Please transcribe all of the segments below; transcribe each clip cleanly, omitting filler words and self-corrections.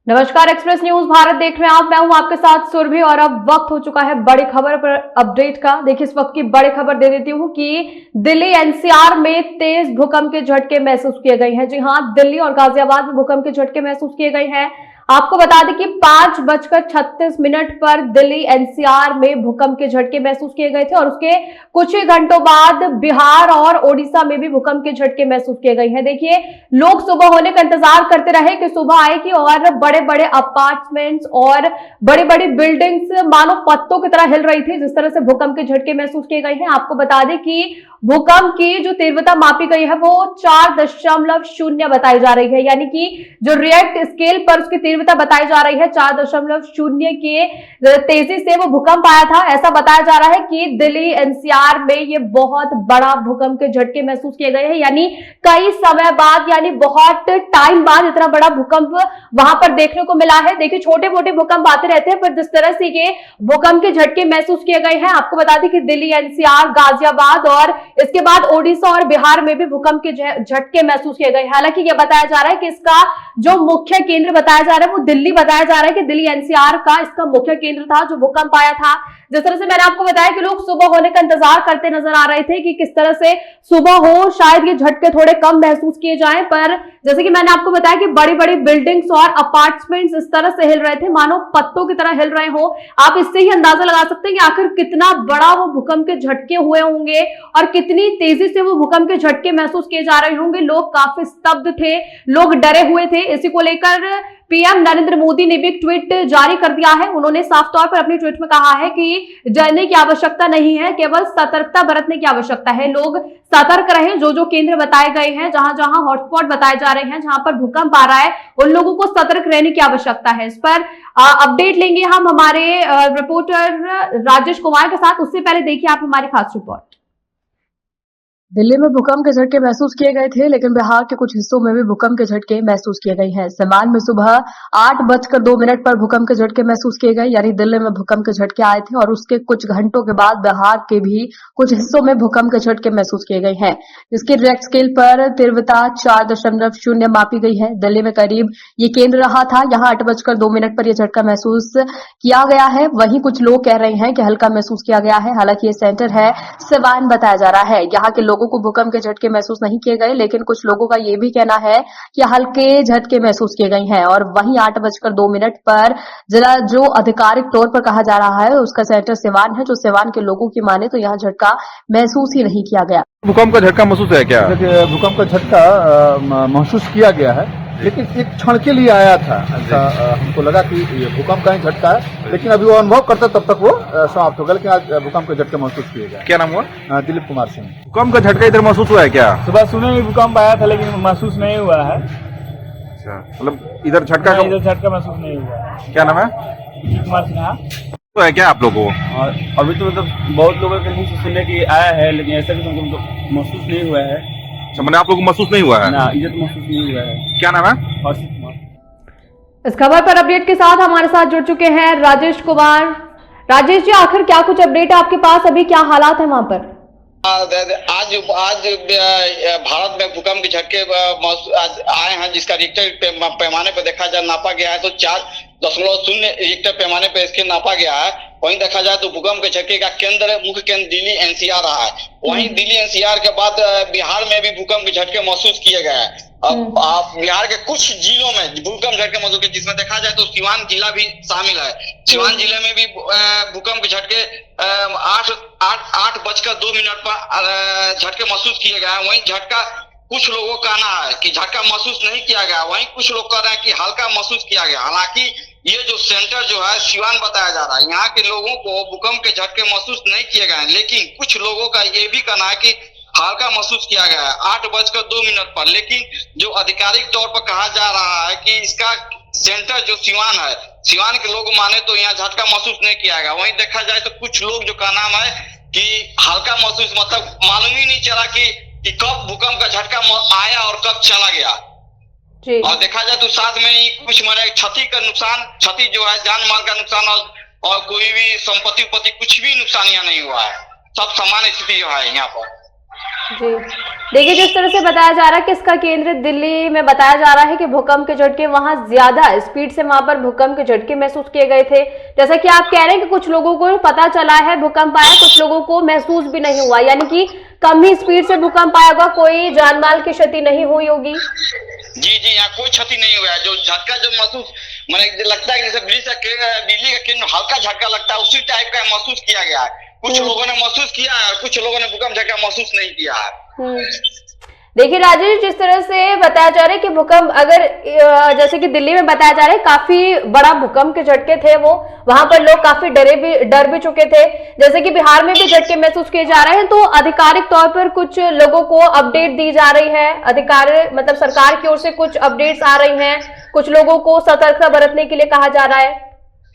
नमस्कार, express news Bharat देख रहे हैं आप। मैं हूं आपके साथ सुरभि और अब वक्त हो चुका है बड़ी खबर पर अपडेट का। देखिए, इस वक्त की बड़ी खबर दे देती हूं कि दिल्ली एनसीआर में तेज भूकंप के झटके महसूस किए गए हैं। जी हां, दिल्ली और गाजियाबाद में भूकंप के झटके महसूस किए गए हैं। आपको बता दें कि 5:36 पर दिल्ली एनसीआर में भूकंप के झटके महसूस किए गए थे और उसके कुछ ही घंटों बाद बिहार और ओडिशा में भी भूकंप के झटके महसूस किए गए हैं। देखिए, लोग सुबह होने का इंतजार करते रहे कि सुबह आएगी और बड़े बड़े अपार्टमेंट्स और बड़ी बड़ी बिल्डिंग्स मानो पत्तों की तरह हिल रही थी, जिस तरह से भूकंप के झटके महसूस किए गए हैं। आपको बता दें कि भूकंप की जो तीव्रता मापी गई है वो 4.0 बताई जा रही है, यानी कि जो रिएक्ट स्केल पर उसकी तीव्रता बताई जा रही है 4.0 के तेजी से वो भूकंप आया था। ऐसा बताया जा रहा है कि दिल्ली एनसीआर में ये बहुत बड़ा भूकंप के झटके महसूस किए गए हैं, यानी कई समय बाद, यानी बहुत टाइम बाद इतना बड़ा भूकंप वहां पर देखने को मिला है। देखिए, छोटे मोटे भूकंप आते रहते हैं, पर जिस तरह से ये भूकंप के झटके महसूस किए गए हैं, आपको बता दें कि दिल्ली एनसीआर, गाजियाबाद और इसके बाद ओडिशा और बिहार में भी भूकंप के झटके महसूस किए गए। हालांकि यह बताया जा रहा है कि इसका जो मुख्य केंद्र बताया जा रहा है वो दिल्ली बताया जा रहा है कि दिल्ली एनसीआर का इसका मुख्य केंद्र था जो भूकंप आया था। जिस तरह से मैंने आपको बताया कि लोग सुबह होने का इंतजार करते नजर आ रहे थे कि किस तरह से सुबह हो, शायद ये झटके थोड़े कम महसूस किए जाएं, पर जैसे कि मैंने आपको बताया कि बड़ी बड़ी बिल्डिंग्स और अपार्टमेंट्स इस तरह से हिल रहे थे मानो पत्तों की तरह हिल रहे हो। आप इससे ही अंदाजा लगा सकते हैं कि आखिर कितना बड़ा वो भूकंप के झटके हुए होंगे और कितनी तेजी से वो भूकंप के झटके महसूस किए जा रहे होंगे। लोग काफी स्तब्ध थे, लोग डरे हुए थे। इसी को लेकर पीएम नरेंद्र मोदी ने भी एक ट्वीट जारी कर दिया है। उन्होंने साफ तौर पर अपने ट्वीट में कहा है कि डरने की आवश्यकता नहीं है, केवल सतर्कता बरतने की आवश्यकता है। लोग सतर्क रहें। जो जो केंद्र बताए गए हैं, जहां जहां हॉटस्पॉट बताए जा रहे हैं, जहां पर भूकंप आ रहा है, उन लोगों को सतर्क रहने की आवश्यकता है। इस पर अपडेट लेंगे हम हमारे रिपोर्टर राजेश कुमार के साथ। उससे पहले देखिए आप हमारी खास रिपोर्ट। दिल्ली में भूकंप के झटके महसूस किए गए थे, लेकिन बिहार के कुछ हिस्सों में भी भूकंप के झटके महसूस किए गए हैं। सीवान में सुबह 8:02 पर भूकंप के झटके महसूस किए गए, यानी दिल्ली में भूकंप के झटके आए थे और उसके कुछ घंटों के बाद बिहार के भी कुछ हिस्सों में भूकंप के झटके महसूस किए गए हैं। इसकी रिएक्ट स्केल पर तीव्रता 4.0 मापी गई है। दिल्ली में करीब ये केंद्र रहा था। यहाँ 8:02 पर यह झटका महसूस किया गया है। वहीं कुछ लोग कह रहे हैं कि हल्का महसूस किया गया है। हालांकि ये सेंटर है सीवान बताया जा रहा है। यहाँ के लोगों को भूकंप के झटके महसूस नहीं किए गए, लेकिन कुछ लोगों का यह भी कहना है कि हल्के झटके महसूस किए गए हैं। और वहीं 8:02 पर जिला जो आधिकारिक तौर पर कहा जा रहा है उसका सेंटर सीवान है। जो सीवान के लोगों की माने तो यहाँ झटका महसूस ही नहीं किया गया। भूकंप का झटका महसूस है क्या? भूकंप का झटका महसूस किया गया है, लेकिन एक क्षण के लिए आया था। ऐसा हमको लगा कि ये भूकंप का ही झटका है, लेकिन अभी वो अनुभव करता तब तक वो समाप्त हो गया। लेकिन आज भूकंप के झटके महसूस किए गए। क्या नाम हुआ? दिलीप कुमार सिंह। भूकंप का झटका इधर महसूस हुआ है क्या? सुबह सुने ही भूकंप आया था, लेकिन महसूस नहीं हुआ है। अच्छा, मतलब इधर झटका इधर झटका महसूस नहीं हुआ। क्या नाम है? दिलीप कुमार सिन्हा। तो है क्या आप लोगों को? और अभी तो मतलब बहुत लोगों के मुंह से सुनने की आया है, लेकिन ऐसा भी तुमको महसूस नहीं हुआ है। अच्छा, मैंने आप लोगों को महसूस नहीं हुआ है ना, इधर तो महसूस नहीं हुआ है। क्या नाम है? हर्षित कुमार। इस खबर पर अपडेट के साथ हमारे साथ जुड़ चुके हैं राजेश कुमार। राजेश जी, आखिर क्या कुछ अपडेट है आपके पास? अभी क्या हालात है वहां पर? आज भारत में भूकंप के झटके आए हैं, जिसका रिक्टर पैमाने पर देखा जाए नापा गया है तो 4.0 रिक्टर पैमाने पर इसके नापा गया है। वहीं देखा जाए तो भूकंप के झटके का मुख्य केंद्र दिल्ली एनसीआर रहा है। वहीं दिल्ली एनसीआर के बाद बिहार में भी भूकंप के झटके महसूस किए गए हैं। अब बिहार के कुछ जिलों में भूकंप झटके महसूस किए, जिसमें देखा जाए तो सीवान जिला भी शामिल है। सीवान जिले में भी भूकंप के झटके 8:02 पर झटके महसूस किए गए हैं। वहीं झटका कुछ लोगों का कहना है कि झटका महसूस नहीं किया गया, वहीं कुछ लोग कह रहे हैं कि हल्का महसूस किया गया। हालांकि ये जो सेंटर जो है सीवान बताया जा रहा है, यहाँ के लोगों को भूकंप के झटके महसूस नहीं किए गए हैं, लेकिन कुछ लोगों का ये भी कहना है कि हल्का महसूस किया गया है 8:02 पर। लेकिन जो आधिकारिक तौर पर कहा जा रहा है कि इसका सेंटर जो सीवान है, सीवान के लोग माने तो यहाँ झटका महसूस नहीं किया गया। वहीं देखा जाए तो कुछ लोग जो का नाम है कि हल्का महसूस, मतलब मालूम ही नहीं चला कि कब भूकंप का झटका आया और कब चला गया। और देखा जाए तो साथ में ही कुछ माने क्षति जो है जान माल का नुकसान और कोई भी संपत्ति कुछ भी नुकसान यहाँ नहीं हुआ है। सब सामान्य स्थिति जो है यहाँ पर। जी देखिए, जिस तरह से बताया जा रहा है कि इसका केंद्र दिल्ली में बताया जा रहा है कि भूकंप के झटके वहां ज्यादा स्पीड से वहां पर भूकंप के झटके महसूस किए गए थे। जैसा कि आप कह रहे हैं कि कुछ लोगों को पता चला है भूकंप आया, कुछ लोगों को महसूस भी नहीं हुआ, यानी कि कम ही स्पीड से भूकंप आया होगा, कोई जान माल की क्षति नहीं हुई होगी। जी जी, यहाँ कोई क्षति नहीं हुआ है। जो झटका जो महसूस मैंने लगता है कि जैसे बिजली का केंद्र हल्का झटका लगता है, उसी टाइप का महसूस किया गया है। कुछ लोगों ने महसूस किया है, कुछ लोगों ने भूकंप झटका महसूस नहीं किया है। देखिए राजेश, जिस तरह से बताया जा रहा है कि भूकंप अगर जैसे कि दिल्ली में बताया जा रहा है काफी बड़ा भूकंप के झटके थे, वो वहां पर लोग काफी डर भी चुके थे। जैसे कि बिहार में भी झटके महसूस किए जा रहे हैं, तो आधिकारिक तौर पर कुछ लोगों को अपडेट दी जा रही है, मतलब सरकार की ओर से कुछ अपडेट्स आ रही हैं, कुछ लोगों को सतर्कता बरतने के लिए कहा जा रहा है।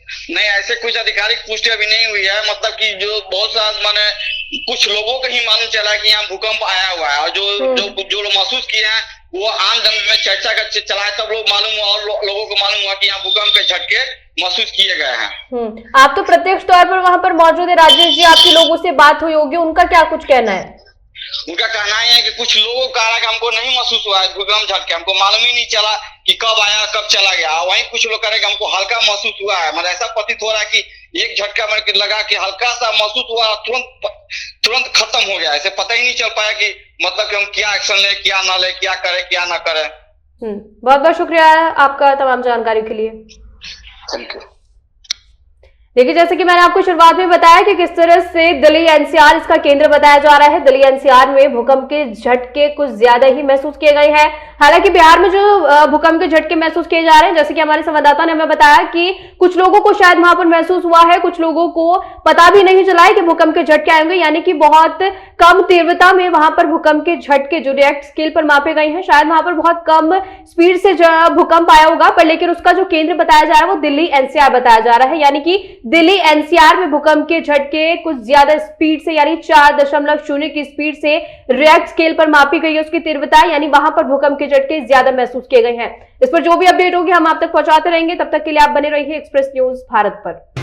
नहीं, ऐसे कुछ आधिकारिक पुष्टि अभी नहीं हुई है। मतलब कि जो बहुत सारा माने कुछ लोगों को ही मालूम चला कि यहाँ भूकंप आया हुआ है, और जो लोग महसूस किए हैं वो आम जन में चर्चा कर चलाए, तब लोग मालूम हुआ और लोगों को मालूम हुआ कि यहाँ भूकंप के झटके महसूस किए गए हैं। आप तो प्रत्यक्ष तौर पर वहां पर मौजूद है राजेश जी, आपकी लोगों से बात हुई होगी, उनका क्या कुछ कहना है? उनका कहना है कि कुछ लोगों का कि हमको नहीं महसूस हुआ है भूकंप झटके, हमको मालूम ही नहीं चला कि कब आया कब चला गया। वहीं कुछ लोग कह रहे हैं कि हमको हल्का महसूस हुआ है। मतलब ऐसा प्रतीत हो रहा है कि एक झटका मेरे लगा कि हल्का सा महसूस हुआ, तुरंत खत्म हो गया। ऐसे पता ही नहीं चल पाया कि मतलब कि हम क्या एक्शन ले, क्या ना ले, क्या करे क्या ना करे। बहुत बहुत शुक्रिया आपका तमाम जानकारी के लिए। Thank you. देखिए, जैसे कि मैंने आपको शुरुआत में बताया कि किस तरह से दिल्ली एनसीआर इसका केंद्र बताया जा रहा है। दिल्ली एनसीआर में भूकंप के झटके कुछ ज्यादा ही महसूस किए गए हैं। हालांकि बिहार में जो भूकंप के झटके महसूस किए जा रहे हैं, जैसे कि हमारे संवाददाता ने हमें बताया कि कुछ लोगों को शायद वहां पर महसूस हुआ है, कुछ लोगों को पता भी नहीं चला है कि भूकंप के झटके आएंगे, यानी कि बहुत कम तीव्रता में वहां पर भूकंप के झटके जो रिएक्ट स्केल पर मापे गए हैं, शायद वहां पर बहुत कम स्पीड से भूकंप आया होगा, पर लेकिन उसका जो केंद्र बताया जा रहा है वो दिल्ली एनसीआर बताया जा रहा है। यानी कि दिल्ली एनसीआर में भूकंप के झटके कुछ ज्यादा स्पीड से, यानी 4.0 की स्पीड से रिएक्ट स्केल पर मापी गई है उसकी तीव्रता, यानी वहां पर भूकंप के झटके ज्यादा महसूस किए गए हैं। इस पर जो भी अपडेट होगी हम आप तक पहुंचाते रहेंगे। तब तक के लिए आप बने रहिए एक्सप्रेस न्यूज भारत पर।